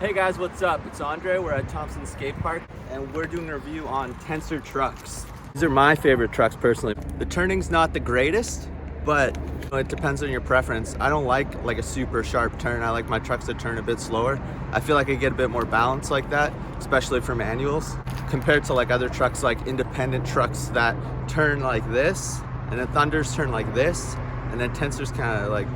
Hey guys, what's up? It's Andre. We're at Thompson Skate Park and we're doing a review on Tensor trucks. These are my favorite trucks personally. The turning's not the greatest, but it depends on your preference. I don't like a super sharp turn. I like my trucks to turn a bit slower. I feel like I get a bit more balance like that, especially for manuals, compared to like other trucks, like independent trucks that turn like this, and then Thunders turn like this, and then Tensor's kind of like,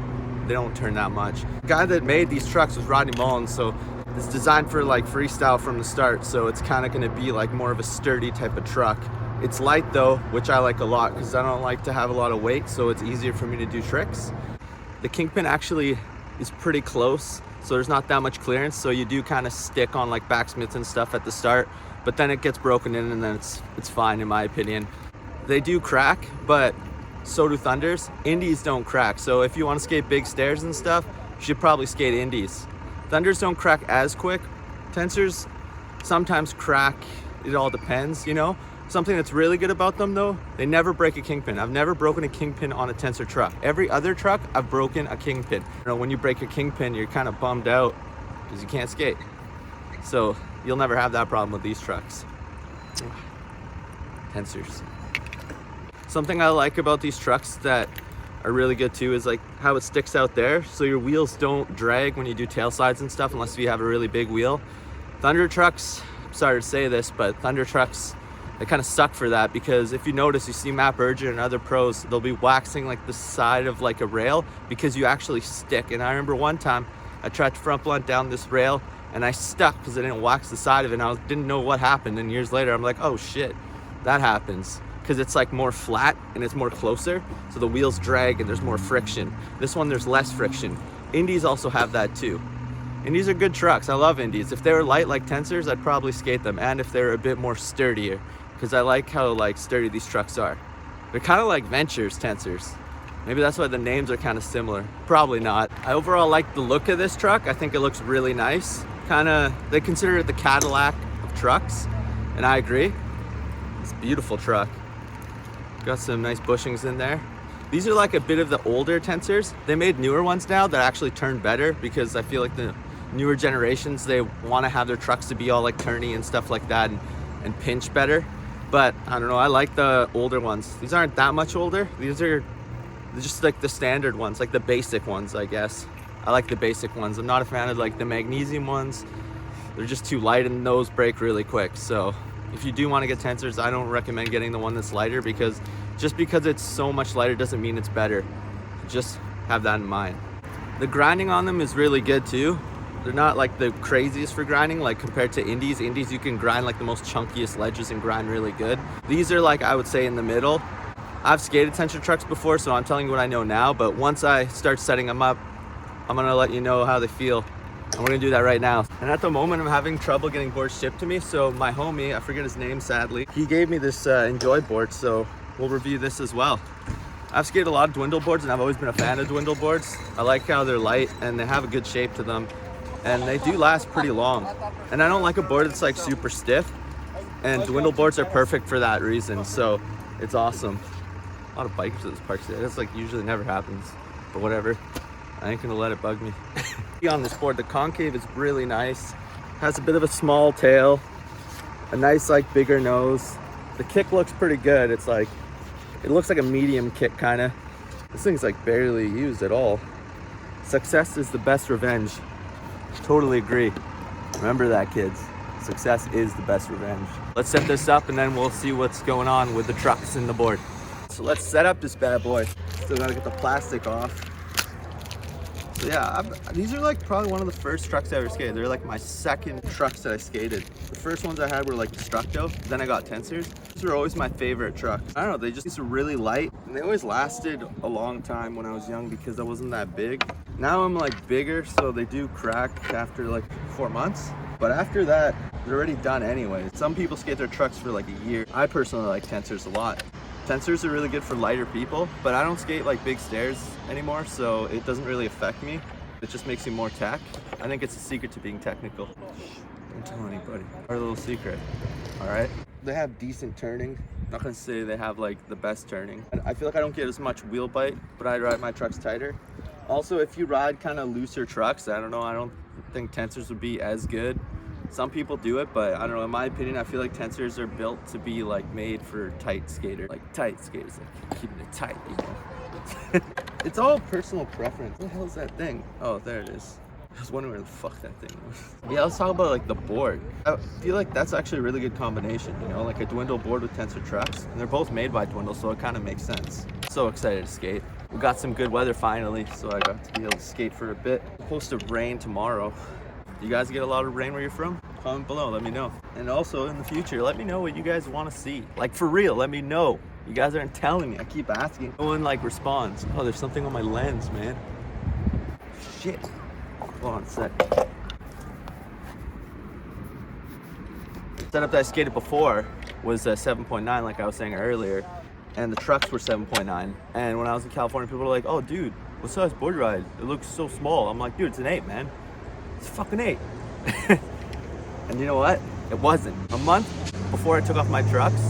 they don't turn that much. The guy that made these trucks was Rodney Mullen, so it's designed for like freestyle from the start, so it's kind of going to be like more of a sturdy type of truck. It's light though, which I like a lot because I don't like to have a lot of weight, so it's easier for me to do tricks. The kingpin actually is pretty close, so there's not that much clearance, so you do kind of stick on like backsmiths and stuff at the start, but then it gets broken in and then it's fine in my opinion. They do crack, but so do Thunders. Indies don't crack, so if you want to skate big stairs and stuff, you should probably skate Indies. Thunders don't crack as quick. Tensors sometimes crack. It all depends, you know. Something that's really good about them though, they never break a kingpin. I've never broken a kingpin on a Tensor truck. Every other truck, I've broken a kingpin. You know, when you break a kingpin, you're kind of bummed out because you can't skate. So you'll never have that problem with these trucks. Tensors. Something I like about these trucks that are really good too is like how it sticks out there, so your wheels don't drag when you do tail slides and stuff unless you have a really big wheel. Thunder trucks, I'm sorry to say this, but Thunder trucks, they kind of suck for that, because if you notice, you see Matt Berger and other pros, they'll be waxing like the side of like a rail because you actually stick. And I remember one time I tried to front blunt down this rail and I stuck because I didn't wax the side of it, and I didn't know what happened, and years later I'm like, oh shit, that happens. Because it's like more flat and it's more closer, so the wheels drag and there's more friction. This one, there's less friction. Indies also have that too. Indies are good trucks. I love Indies. If they were light like Tensors, I'd probably skate them, and if they're a bit more sturdier, because I like how like sturdy these trucks are. They're kind of like Ventures Tensors. Maybe that's why the names are kind of similar. Probably not. I overall like the look of this truck. I think it looks really nice. They consider it the Cadillac of trucks, and I agree. It's a beautiful truck. Got some nice bushings in there. These are like a bit of the older Tensors. They made newer ones now that actually turn better, because I feel like the newer generations, they want to have their trucks to be all like turny and stuff like that, and pinch better. But I don't know, I like the older ones. These aren't that much older. They're just like the standard ones, like the basic ones, I guess. I like the basic ones. I'm not a fan of like the magnesium ones. They're just too light and those break really quick. So if you do want to get Tensors, I don't recommend getting the one that's lighter, because just because it's so much lighter doesn't mean it's better. Just have that in mind. The grinding on them is really good too. They're not like the craziest for grinding, like compared to Indies. Indies, you can grind like the most chunkiest ledges and grind really good. These are like, I would say, in the middle. I've skated Tensor trucks before, so I'm telling you what I know now, but once I start setting them up, I'm gonna let you know how they feel. And we're gonna do that right now. And at the moment, I'm having trouble getting boards shipped to me. So my homie, I forget his name sadly, he gave me this Enjoy board, so we'll review this as well. I've skated a lot of dwindle boards and I've always been a fan of dwindle boards. I like how they're light and they have a good shape to them, and they do last pretty long. And I don't like a board that's like super stiff, and dwindle boards are perfect for that reason, so it's awesome. A lot of bikers at this park today. That's like usually never happens, but whatever. I ain't gonna let it bug me. On this board, the concave is really nice. Has a bit of a small tail, a nice like bigger nose. The kick looks pretty good. It's like, it looks like a medium kick kind of. This thing's like barely used at all. Success is the best revenge. Totally agree. Remember that, kids. Success is the best revenge. Let's set this up and then we'll see what's going on with the trucks and the board. So let's set up this bad boy. Still gotta get the plastic off. So yeah, these are like probably one of the first trucks I ever skated. They're like my second trucks that I skated. The first ones I had were like Destructo, then I got Tensors. These were always my favorite trucks. I don't know, these are really light, and they always lasted a long time when I was young because I wasn't that big. Now I'm like bigger, so they do crack after like 4 months. But after that, they're already done anyway. Some people skate their trucks for like a year. I personally like Tensors a lot. Tensors are really good for lighter people, but I don't skate like big stairs anymore, so it doesn't really affect me. It just makes you more tech. I think it's a secret to being technical. Don't tell anybody. Our little secret, all right? They have decent turning. I'm not gonna say they have like the best turning. I feel like I don't get as much wheel bite, but I ride my trucks tighter. Also, if you ride kind of looser trucks, I don't know, I don't think Tensors would be as good. Some people do it, but I don't know, in my opinion, I feel like Tensors are built to be like made for tight skaters. Like tight skaters, like keeping it tight, you know? It's all personal preference. What the hell is that thing? Oh, there it is. I was wondering where the fuck that thing was. Yeah, let's talk about like the board. I feel like that's actually a really good combination, you know, like a Dwindle board with Tensor trucks. And they're both made by Dwindle, so it kind of makes sense. So excited to skate. We got some good weather finally, so I got to be able to skate for a bit. It's supposed to rain tomorrow. Do you guys get a lot of rain where you're from? Comment below, let me know. And also in the future, let me know what you guys want to see. Like for real, let me know. You guys aren't telling me. I keep asking. No one like responds. Oh, there's something on my lens, man. Shit. Hold on a sec. The setup that I skated before was a 7.9, like I was saying earlier, and the trucks were 7.9. And when I was in California, people were like, "Oh, dude, what size board you ride? It looks so small." I'm like, "Dude, it's an 8, man. It's a fucking 8." And you know what? It wasn't. A month before I took off my trucks,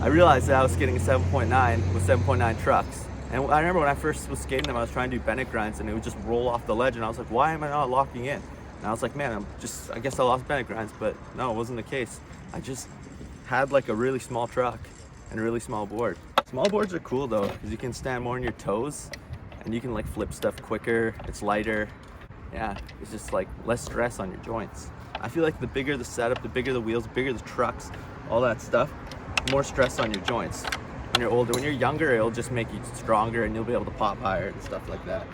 I realized that I was skating a 7.9 with 7.9 trucks. And I remember when I first was skating them, I was trying to do Bennett grinds and it would just roll off the ledge. And I was like, why am I not locking in? And I was like, man, I guess I lost Bennett grinds. But no, it wasn't the case. I just had like a really small truck and a really small board. Small boards are cool though, because you can stand more on your toes and you can like flip stuff quicker. It's lighter. Yeah, it's just like less stress on your joints. I feel like the bigger the setup, the bigger the wheels, the bigger the trucks, all that stuff, more stress on your joints. When you're older, when you're younger, it'll just make you stronger and you'll be able to pop higher and stuff like that.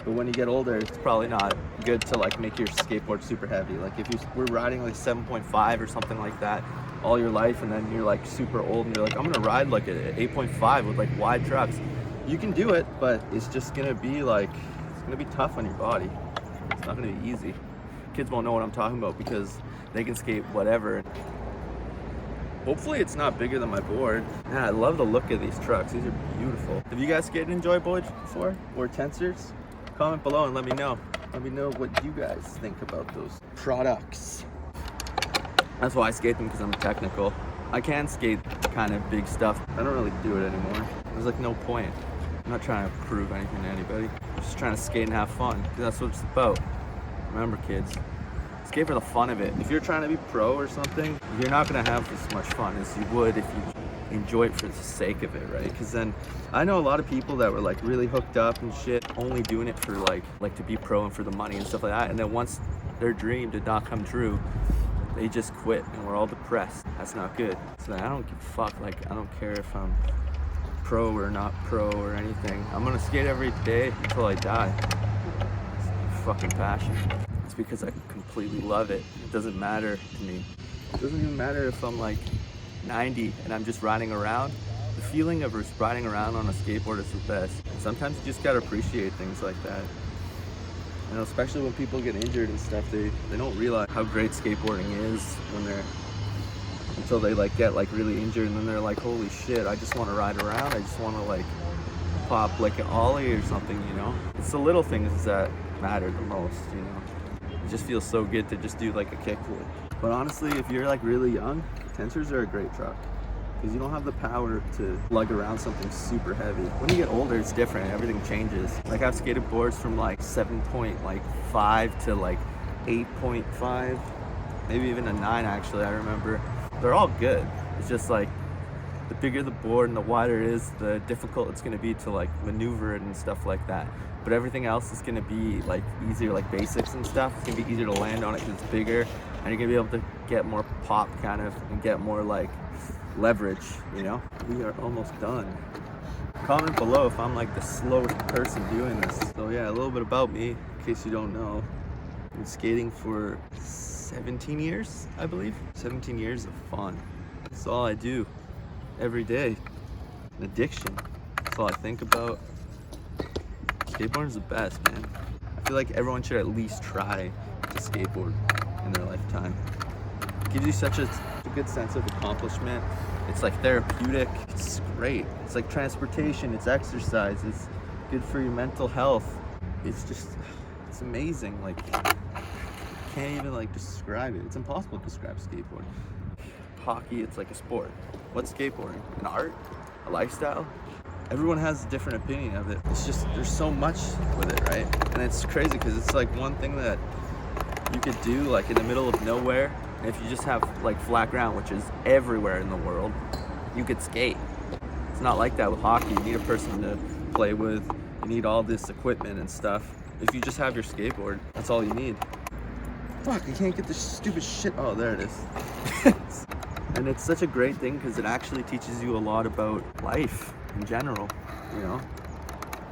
But when you get older, it's probably not good to like make your skateboard super heavy. Like if you were riding like 7.5 or something like that all your life, and then you're like super old and you're like, I'm gonna ride like an 8.5 with like wide trucks. You can do it, but it's just gonna be like, it's gonna be tough on your body. It's not gonna be easy. Kids won't know what I'm talking about because they can skate whatever. Hopefully it's not bigger than my board. Yeah, I love the look of these trucks. These are beautiful. Have you guys skated Enjoy boards before? Or Tensors? Comment below and let me know. Let me know what you guys think about those products. That's why I skate them, because I'm technical. I can skate kind of big stuff. I don't really do it anymore. There's like no point. I'm not trying to prove anything to anybody. I'm just trying to skate and have fun, because that's what it's about. Remember, kids, skate for the fun of it. If you're trying to be pro or something, you're not gonna have as much fun as you would if you enjoy it for the sake of it, right? Because then I know a lot of people that were like really hooked up and shit, only doing it for like to be pro and for the money and stuff like that. And then once their dream did not come true, they just quit and we're all depressed. That's not good. So I don't give a fuck. Like, I don't care if I'm pro or not pro or anything. I'm gonna skate every day until I die. It's fucking passion. It's because I completely love it. It doesn't matter to me. It doesn't even matter if I'm like 90 and I'm just riding around. The feeling of just riding around on a skateboard is the best. Sometimes you just gotta appreciate things like that. You know, especially when people get injured and stuff, they don't realize how great skateboarding is until they like get like really injured, and then they're like, holy shit, I just want to ride around. I just want to like pop like an ollie or something, you know? It's the little things that matter the most, you know? It just feels so good to just do like a kickflip. But honestly, if you're like really young, Tensors are a great truck, because you don't have the power to lug around something super heavy. When you get older, it's different. Everything changes. Like, I've skated boards from like 7.5 to like 8.5, maybe even a 9 actually, I remember. They're all good. It's just like, the bigger the board and the wider it is, the difficult it's gonna be to like maneuver it and stuff like that. But everything else is gonna be like easier, like basics and stuff. It's gonna be easier to land on it because it's bigger, and you're gonna be able to get more pop kind of, and get more like leverage, you know? We are almost done. Comment below if I'm like the slowest person doing this. So yeah, a little bit about me, in case you don't know. I've been skating for 17 years, I believe. 17 years of fun. That's all I do every day. An addiction. That's all I think about. Skateboarding is the best, man. I feel like everyone should at least try to skateboard in their lifetime. It gives you such a good sense of accomplishment. It's like therapeutic. It's great. It's like transportation. It's exercise. It's good for your mental health. It's just, it's amazing. Like, can't even like describe it. It's impossible to describe skateboarding. Hockey, it's like a sport. What's skateboarding? An art? A lifestyle? everyone has a different opinion of it. It's just, there's so much with it, right? And it's crazy because it's like one thing that you could do like in the middle of nowhere. And if you just have like flat ground, which is everywhere in the world, you could skate. It's not like that with hockey. You need a person to play with. You need all this equipment and stuff. If you just have your skateboard, that's all you need. Fuck, I can't get this stupid shit. Oh, there it is. And it's such a great thing because it actually teaches you a lot about life in general, you know?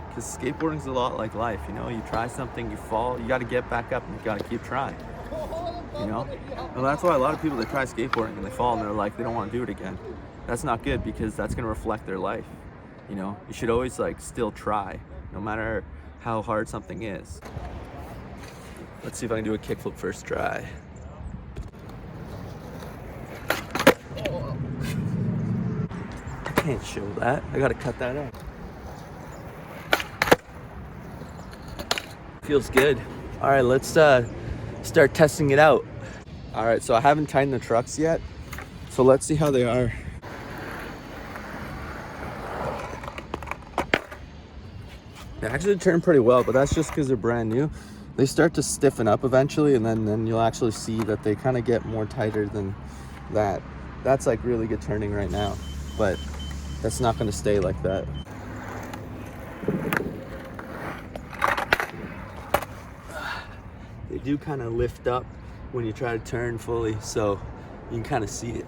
Because skateboarding is a lot like life, you know? You try something, you fall, you got to get back up and you got to keep trying, you know? And that's why a lot of people, they try skateboarding and they fall and they're like, they don't want to do it again. That's not good because that's going to reflect their life, you know? You should always like still try, no matter how hard something is. Let's see if I can do a kickflip first try. I can't show that. I gotta cut that out. Feels good. All right, let's start testing it out. All right, so I haven't tightened the trucks yet, so let's see how they are. They actually turn pretty well, but that's just because they're brand new. They start to stiffen up eventually, and then you'll actually see that they kind of get more tighter than that. That's like really good turning right now, but that's not going to stay like that. They do kind of lift up when you try to turn fully, so you can kind of see it.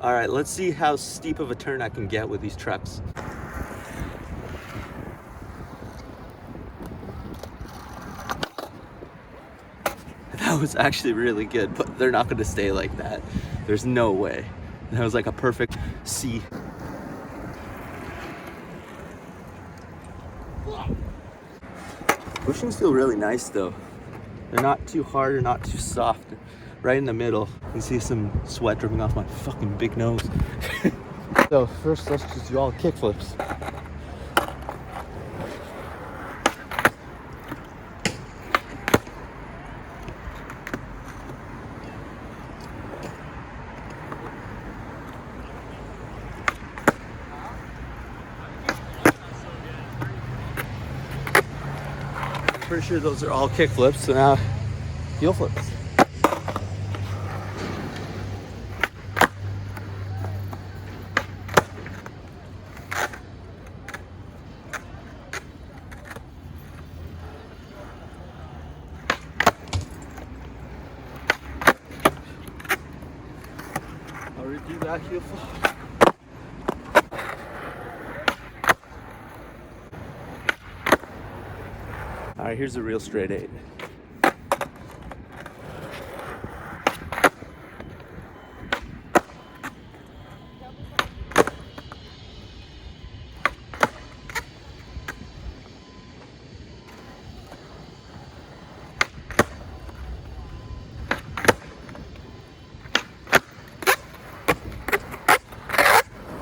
All right, let's see how steep of a turn I can get with these trucks. That was actually really good, but they're not going to stay like that. There's no way. That was like a perfect C. Bushings feel really nice though. They're not too hard or not too soft. Right in the middle. You can see some sweat dripping off my fucking big nose. So first, let's just do all kickflips. Pretty sure those are all kickflips, so now heel flips. I'll redo that heel flip. All right, here's a real straight 8.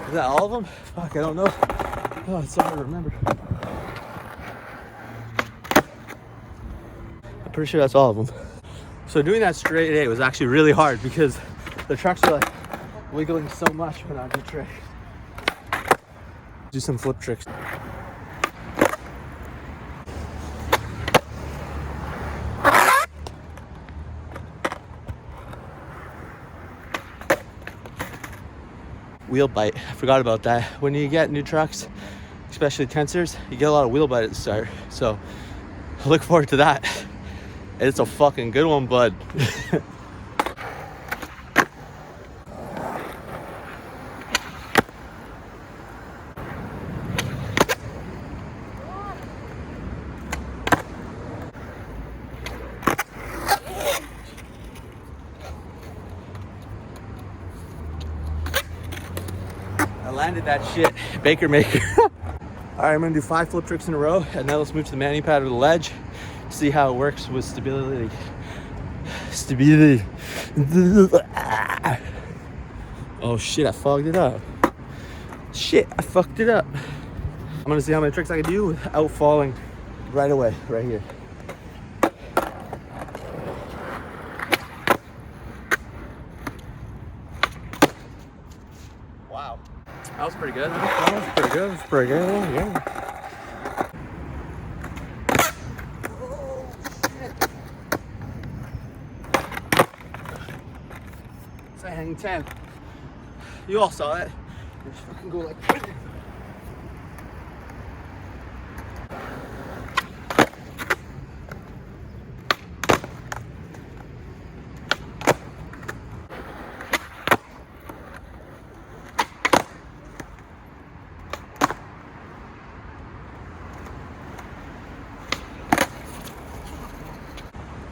Is that all of them? Fuck, I don't know. Oh, it's so hard to remember. I'm pretty sure that's all of them. So doing that straight 8 was actually really hard because the trucks are like wiggling so much when I do tricks. Do some flip tricks. Wheel bite, I forgot about that. When you get new trucks, especially Tensors, you get a lot of wheel bite at the start. So I look forward to that. It's a fucking good one, bud. I landed that shit, Baker Maker. All right, I'm gonna do 5 flip tricks in a row, and then let's move to the mani pad or the ledge, see how it works with stability. Oh shit, I fogged it up. Shit, I fucked it up. I'm gonna see how many tricks I can do without falling right away, right here. pretty good, huh? That was pretty good. It's pretty good. Yeah. It's a hang 10. You all saw it. Just fucking go like.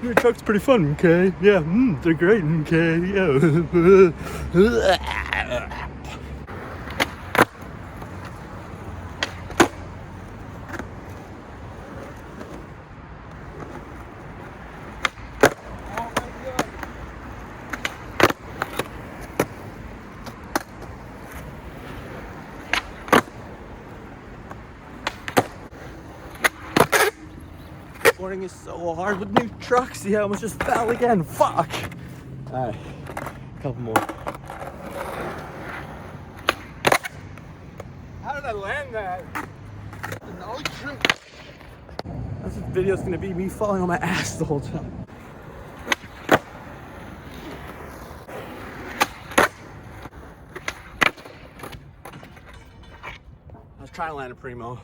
Your truck's pretty fun, okay? Yeah, they're great, okay? Yeah. Morning is so hard with new trucks. Yeah, I almost just fell again. Fuck. All right, a couple more. How did I land that? This video's gonna be me falling on my ass the whole time. I was trying to land a primo.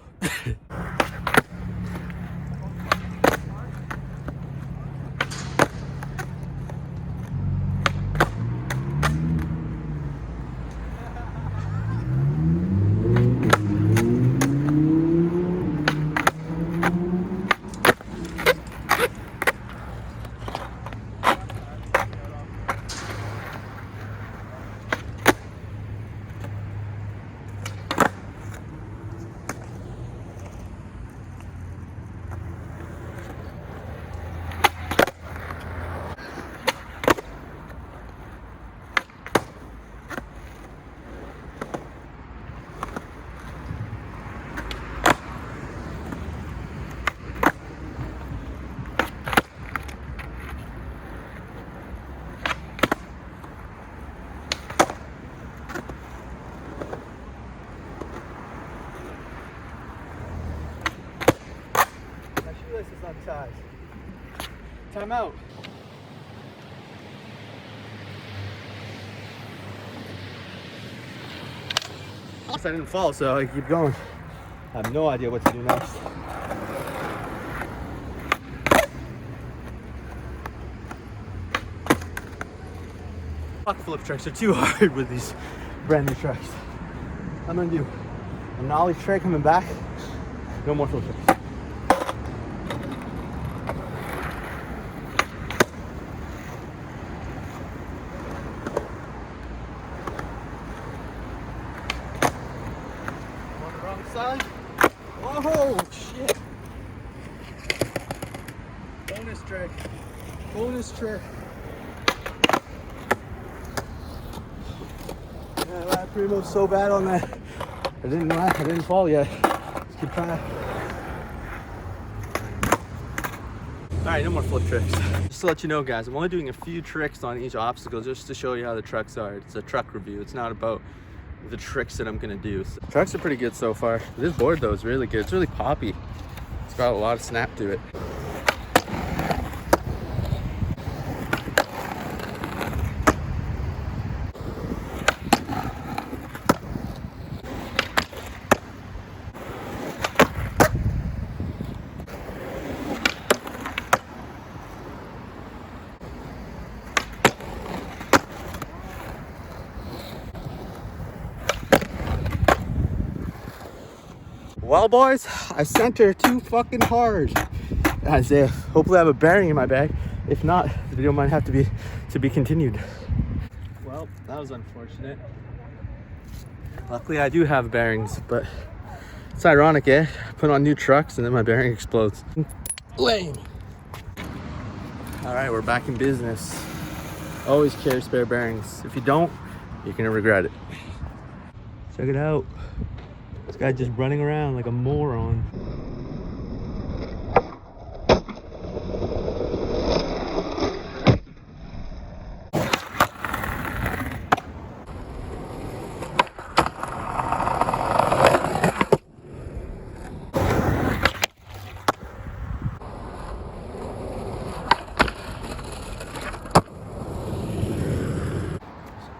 Shoelace is untied. Time out. I didn't fall, so I keep going. I have no idea what to do next. Fuck flip tricks are too hard with these brand new trucks. I'm gonna do a nollie trick coming back. No more flip tricks. Side. Oh shit! Bonus trick. Bonus trick. Yeah, that primo's so bad on that. I didn't fall yet. Just keep trying. Alright, no more flip tricks. Just to let you know, guys, I'm only doing a few tricks on each obstacle just to show you how the trucks are. It's a truck review. It's not about the tricks that I'm gonna do. So, trucks are pretty good so far. This board though is really good. It's really poppy. It's got a lot of snap to it. Well, boys, I center too fucking hard. As if hopefully I have a bearing in my bag. If not, the video might have to be continued. Well, that was unfortunate. Luckily, I do have bearings, but it's ironic, eh? I put on new trucks and then my bearing explodes. Lame. All right, we're back in business. Always carry spare bearings. If you don't, you're gonna regret it. Check it out. This guy just running around like a moron.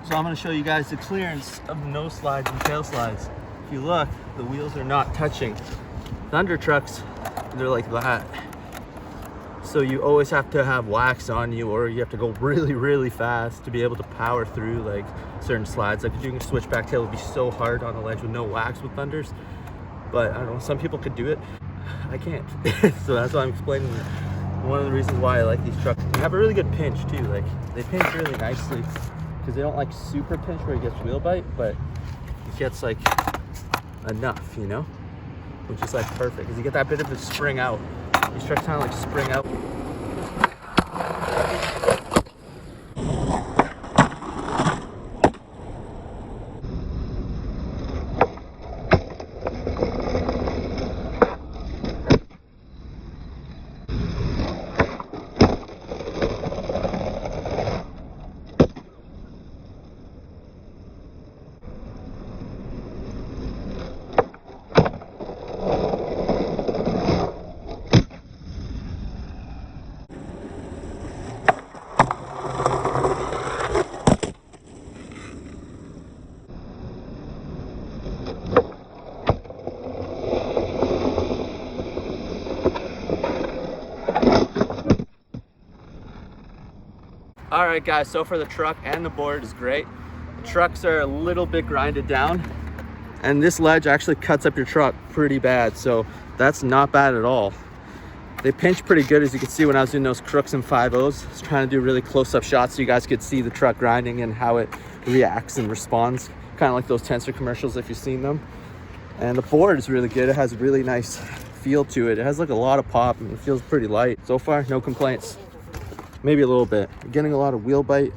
So I'm going to show you guys the clearance of the nose slides and tail slides. If you look, the wheels are not touching. Thunder trucks, they're like that. So you always have to have wax on you, or you have to go really, really fast to be able to power through like certain slides. Like doing a switchback tail would be so hard on a ledge with no wax with Thunders. But I don't know, some people could do it. I can't. So that's why I'm explaining one of the reasons why I like these trucks. They have a really good pinch too. Like they pinch really nicely because they don't like super pinch where it gets wheel bite, but it gets like enough, you know, which is like perfect because you get that bit of the spring out. These trucks kind of like spring out. All right guys, so for the truck and the board is great. The trucks are a little bit grinded down and this ledge actually cuts up your truck pretty bad, so that's not bad at all. They pinch pretty good, as you can see when I was doing those crooks and 5.0s. I was trying to do really close-up shots so you guys could see the truck grinding and how it reacts and responds, kind of like those Tensor commercials if you've seen them. And the board is really good. It has a really nice feel to it. It has like a lot of pop and it feels pretty light. So far, no complaints. Maybe a little bit. You're getting a lot of wheel bite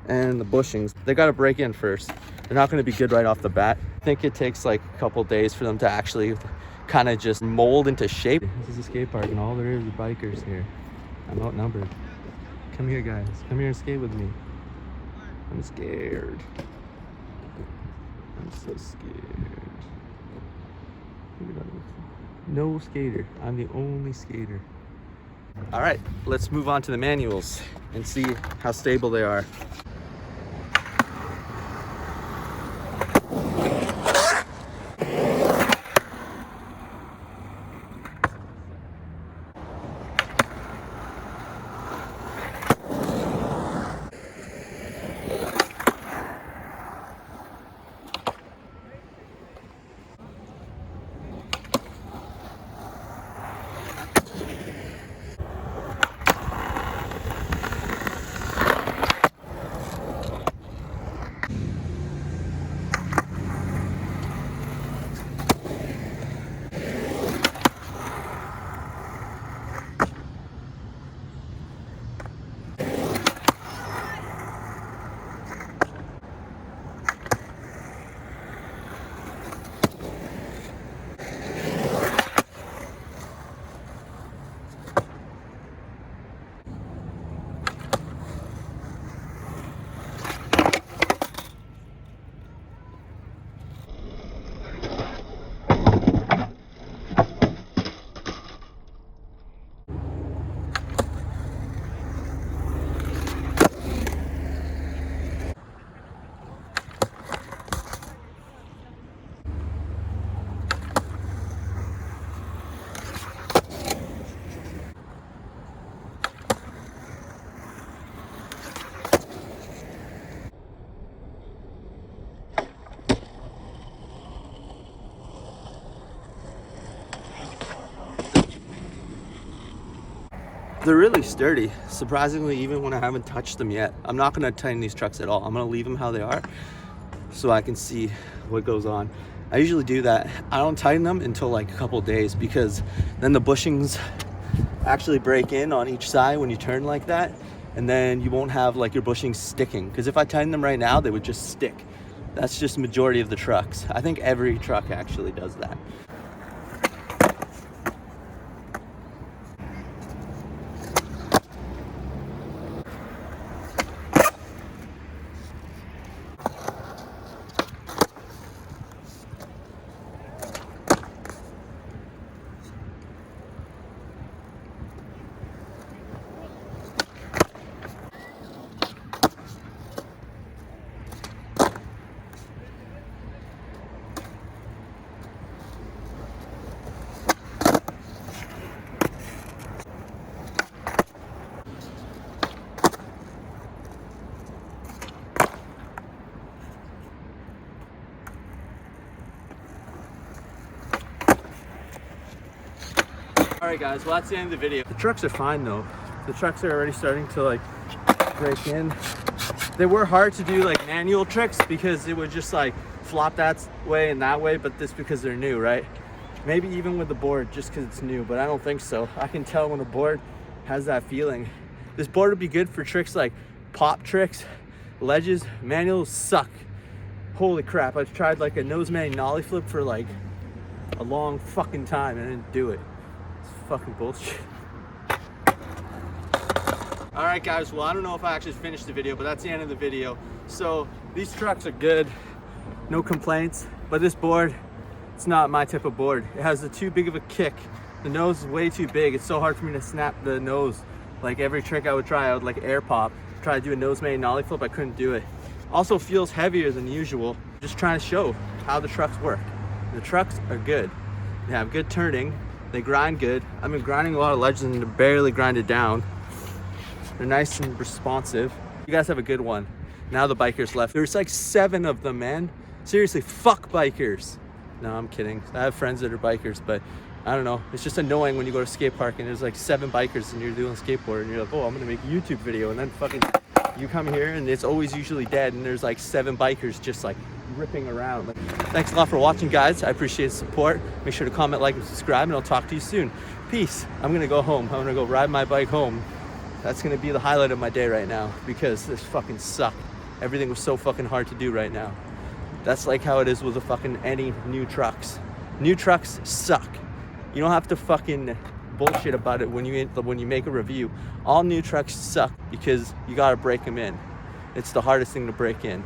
and the bushings. They got to break in first. They're not going to be good right off the bat. I think it takes like a couple days for them to actually kind of just mold into shape. This is a skate park and all there is bikers here. I'm outnumbered. Come here guys. Come here and skate with me. I'm scared. I'm so scared. No skater. I'm the only skater. All right, let's move on to the manuals and see how stable they are. They're really sturdy, surprisingly, even when I haven't touched them yet. I'm not gonna tighten these trucks at all. I'm gonna leave them how they are so I can see what goes on. I usually do that. I don't tighten them until like a couple of days because then the bushings actually break in on each side when you turn like that, and then you won't have like your bushings sticking. Because if I tighten them right now, they would just stick. That's just the majority of the trucks. I think every truck actually does that. right, guys, well, that's the end of the video. The trucks are fine though. The trucks are already starting to like break in. They were hard to do like manual tricks because it would just like flop that way and that way, but this because they're new, right? Maybe even with the board just because it's new, but I don't think so. I can tell when a board has that feeling. This board would be good for tricks like pop tricks, ledges. Manuals suck. Holy crap, I've tried like a nose man nollie flip for like a long fucking time and I didn't do it. It's fucking bullshit. All right, guys, well, I don't know if I actually finished the video, but that's the end of the video. So these trucks are good, no complaints, but this board, it's not my type of board. It has too big of a kick. The nose is way too big. It's so hard for me to snap the nose. Like every trick I would try, I would like air pop. Try to do a nose main nollie flip, I couldn't do it. Also feels heavier than usual. Just trying to show how the trucks work. The trucks are good. They have good turning. They grind good. I've been grinding a lot of ledges and they're barely grinded down. They're nice and responsive. You guys have a good one. Now the bikers left. There's like 7 of them, man. Seriously, fuck bikers. No, I'm kidding. I have friends that are bikers, but I don't know. It's just annoying when you go to skate park and there's like 7 bikers and you're doing skateboard and you're like, oh, I'm gonna make a YouTube video, and then fucking you come here and it's always usually dead and there's like 7 bikers just like ripping around. Like, thanks a lot for watching, guys. I appreciate the support. Make sure to comment, like, and subscribe, and I'll talk to you soon. Peace. I'm gonna go home. I'm gonna go ride my bike home. That's gonna be the highlight of my day right now because this fucking sucked. Everything was so fucking hard to do right now. That's like how it is with the fucking any new trucks. New trucks suck. You don't have to fucking bullshit about it when you make a review. All new trucks suck because you gotta break them in. It's the hardest thing to break in.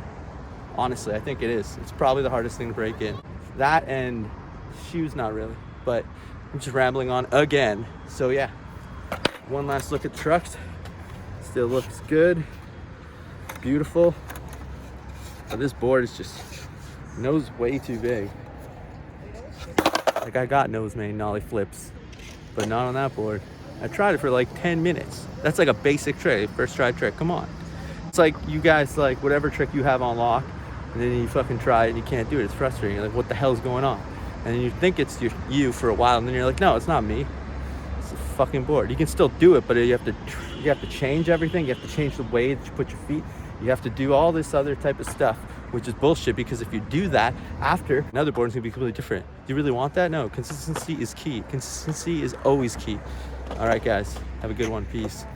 Honestly, I think it is. It's probably the hardest thing to break in. That and shoes, not really. But I'm just rambling on again. So yeah, one last look at the trucks. Still looks good, beautiful. But this board is just nose way too big. Like I got nose main nollie flips, but not on that board. I tried it for like 10 minutes. That's like a basic trick, first try trick, come on. It's like you guys, like whatever trick you have on lock, and then you fucking try it and you can't do it. It's frustrating. You're like, what the hell's going on? And then you think it's you for a while, and then you're like, no, it's not me. It's a fucking board. You can still do it, but you have to change everything. You have to change the way that you put your feet. You have to do all this other type of stuff, which is bullshit, because if you do that after, another board is gonna be completely different. Do you really want that? No, consistency is key. Consistency is always key. All right, guys, have a good one. Peace.